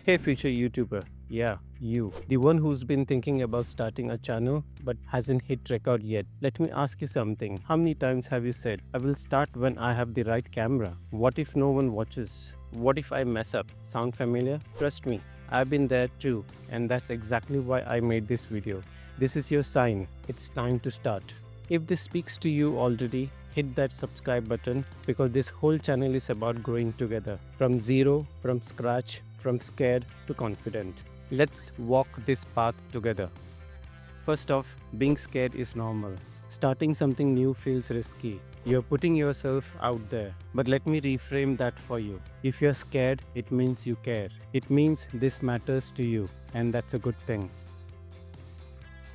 Hey future YouTuber, yeah, you, the one who's been thinking about starting a channel but hasn't hit record yet. Let me ask you something. How many times have you said, I will start when I have the right camera? What if no one watches? What if I mess up? Sound familiar? Trust me, I've been there too, and that's exactly why I made this video. This is your sign. It's time to start. If this speaks to you already, hit that subscribe button because this whole channel is about growing together. From zero, from scratch, from scared to confident. Let's walk this path together. First off, being scared is normal. Starting something new feels risky. You're putting yourself out there. But let me reframe that for you. If you're scared, it means you care. It means this matters to you, and that's a good thing.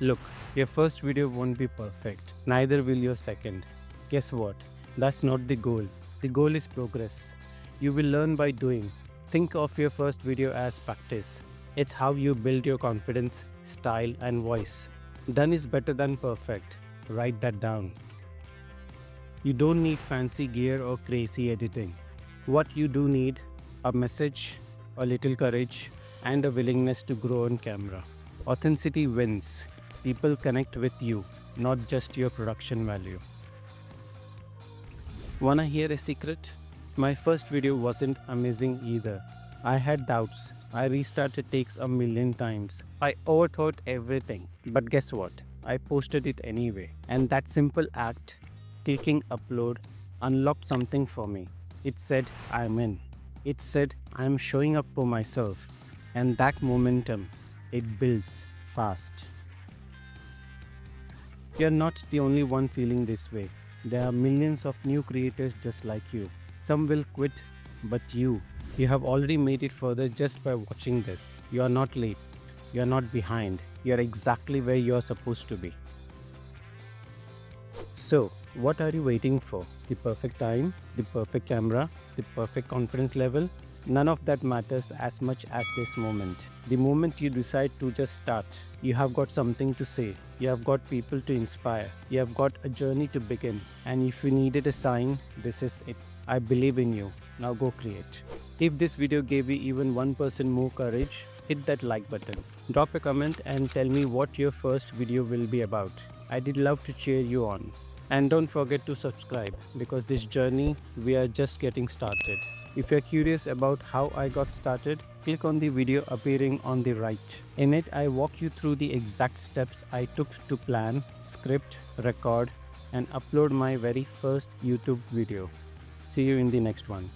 Look, your first video won't be perfect, neither will your second. Guess what? That's not the goal. The goal is progress. You will learn by doing. Think of your first video as practice. It's how you build your confidence, style, and voice. Done is better than perfect. Write that down. You don't need fancy gear or crazy editing. What you do need, a message, a little courage, and a willingness to grow on camera. Authenticity wins. People connect with you, not just your production value. Wanna hear a secret? My first video wasn't amazing either. I had doubts. I restarted takes a million times. I overthought everything. But guess what? I posted it anyway. And that simple act, clicking upload, unlocked something for me. It said, I'm in. It said, I'm showing up for myself. And that momentum, it builds fast. You're not the only one feeling this way. There are millions of new creators just like you. Some will quit, but you have already made it further just by watching this. You are not late. You are not behind. You are exactly where you are supposed to be. So, what are you waiting for? The perfect time? The perfect camera? The perfect confidence level? None of that matters as much as this moment. The moment you decide to just start, you have got something to say. You have got people to inspire. You have got a journey to begin. And if you needed a sign, this is it. I believe in you. Now go create. If this video gave you even 1% more courage, hit that like button. Drop a comment and tell me what your first video will be about. I did love to cheer you on. And don't forget to subscribe because this journey, we are just getting started. If you're curious about how I got started, click on the video appearing on the right. In it, I walk you through the exact steps I took to plan, script, record, and upload my very first YouTube video. See you in the next one.